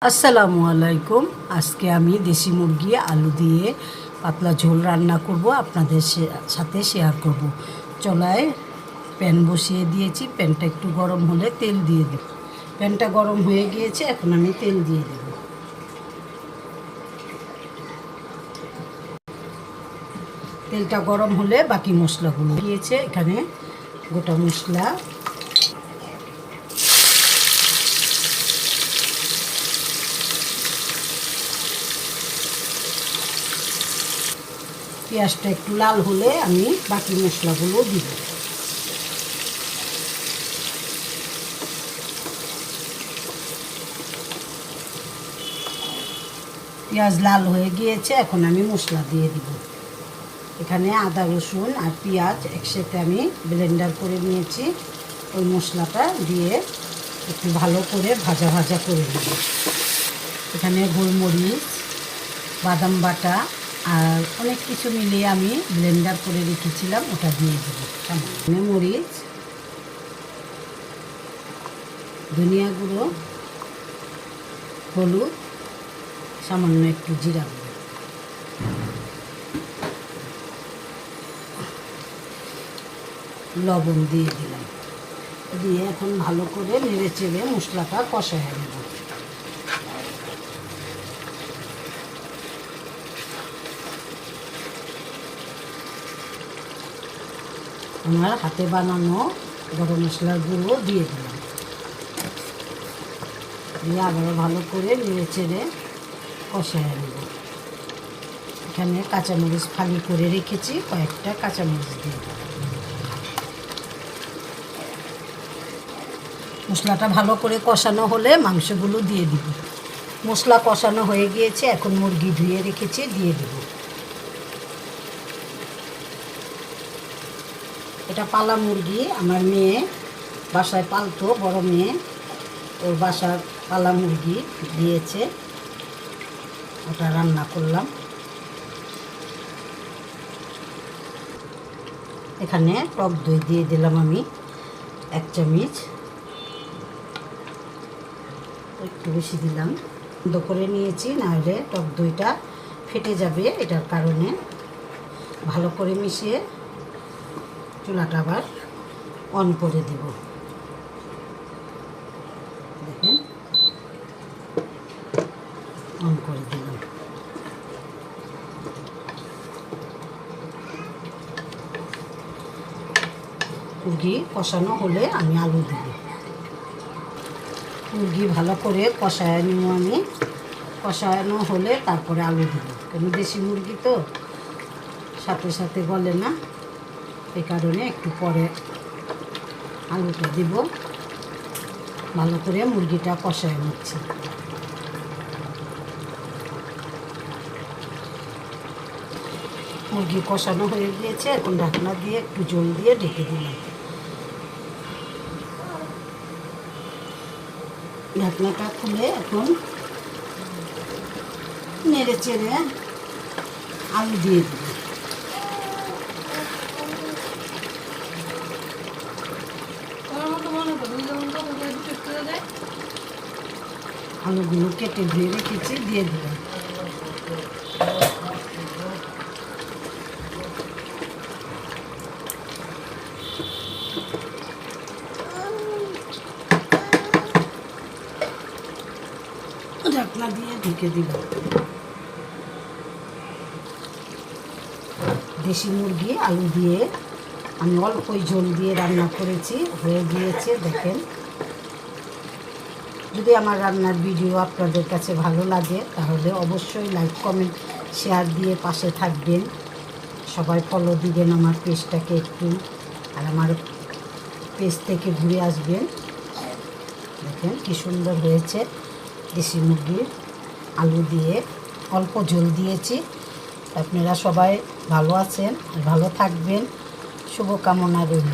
আসসালামু আলাইকুম। আজকে আমি দেশি মুরগি আলু দিয়ে পাতলা ঝোল রান্না করব, আপনাদের সাথে শেয়ার করব। চুলায় প্যান বসিয়ে দিয়েছি, প্যানটা একটু গরম হলে তেল দিয়ে দেব। প্যানটা গরম হয়ে গিয়েছে, এখন আমি তেল দিয়ে দেব। তেলটা গরম হলে বাকি মশলাগুলো দিয়েছে, এখানে গোটা মশলা, পেঁয়াজটা একটু লাল হলে আমি বাকি মশলাগুলো দিব। পেঁয়াজ লাল হয়ে গিয়েছে, এখন আমি মশলা দিয়ে দিব। এখানে আদা রসুন আর পেঁয়াজ একসাথে আমি ব্লেন্ডার করে নিয়েছি। ওই মশলাটা দিয়ে একটু ভালো করে ভাজা ভাজা করে নেব। এখানে গোলমরিচ, বাদাম বাটা আর অনেক কিছু মিলিয়ে আমি ব্লেন্ডার করে রেখেছিলাম, ওটা দিয়ে দেব। সামান্য মরিচ, ধনিয়া গুঁড়ো, হলুদ, সামান্য একটু জিরা গুঁড়ো, লবণ দিয়ে দিলাম। দিয়ে এখন ভালো করে নেড়ে চেড়ে মশলাটা কষায় নেব। আমার হাতে বানানো গরম মশলার গুঁড়ো দিয়ে দিলাম। দিয়ে আবারও ভালো করে নেড়ে চেড়ে কষায় নেব। এখানে কাঁচামরিচ ফালি করে রেখেছি, কয়েকটা কাঁচামরিচ দিয়ে দিলাম। মশলাটা ভালো করে কষানো হলে মাংসগুলো দিয়ে দিব। মশলা কষানো হয়ে গিয়েছে, এখন মুরগি ধুয়ে রেখেছি, দিয়ে দেব। এটা পালা মুরগি, আমার মেয়ে বাসায় পালতো, বড় মেয়ে, ওর বাসার পালা মুরগি দিয়েছে, ওটা রান্না করলাম। এখানে টক দই দিয়ে দিলাম আমি 1 চামচ, একটু বেশি দিলাম। বন্ধ করে নিয়েছি, নাহলে টক দইটা ফেটে যাবে, এটার কারণে ভালো করে মিশিয়ে চুলাটা আবার অন করে দিব। দেখেন, অন করে দিলাম। মুরগি কষানো হলে আমি আলু দিব। মুরগি ভালো করে কষায় নিব আমি, কষানো হলে তারপরে আলু দিব। কেন দেশি মুরগি তো সাথে সাথে গলে না, এই কারণে একটু পরে আলুটা দিব। ভালো করে মুরগিটা কষায় নিচ্ছি। মুরগি কষানো হয়ে গিয়েছে, এখন ঢাকনা দিয়ে একটু জল দিয়ে ঢেকে দিলাম। ঢাকনাটা খুলে এখন নেড়ে চেড়ে আলু দিয়ে দিব। আলুগুলো কেটে ধুয়ে রেখেছি, দিয়ে দিলাম। ঢাকনা দিয়ে ঢেকে দিলাম। দেশি মুরগি আলু দিয়ে আমি অল্পই ঝোল দিয়ে রান্না করেছি, হয়ে গিয়েছে দেখেন। যদি আমার রান্নার ভিডিও আপনাদের কাছে ভালো লাগে তাহলে অবশ্যই লাইক, কমেন্ট, শেয়ার দিয়ে পাশে থাকবেন। সবাই ফলো দিবেন আমার পেজটাকে একটু, আর আমার পেজ থেকে ঘুরে আসবেন। দেখেন কি সুন্দর হয়েছে। দেশি মুরগির আলু দিয়ে অল্প ঝোল দিয়েছি। আপনারা সবাই ভালো আছেন, ভালো থাকবেন, শুভকামনা রইল।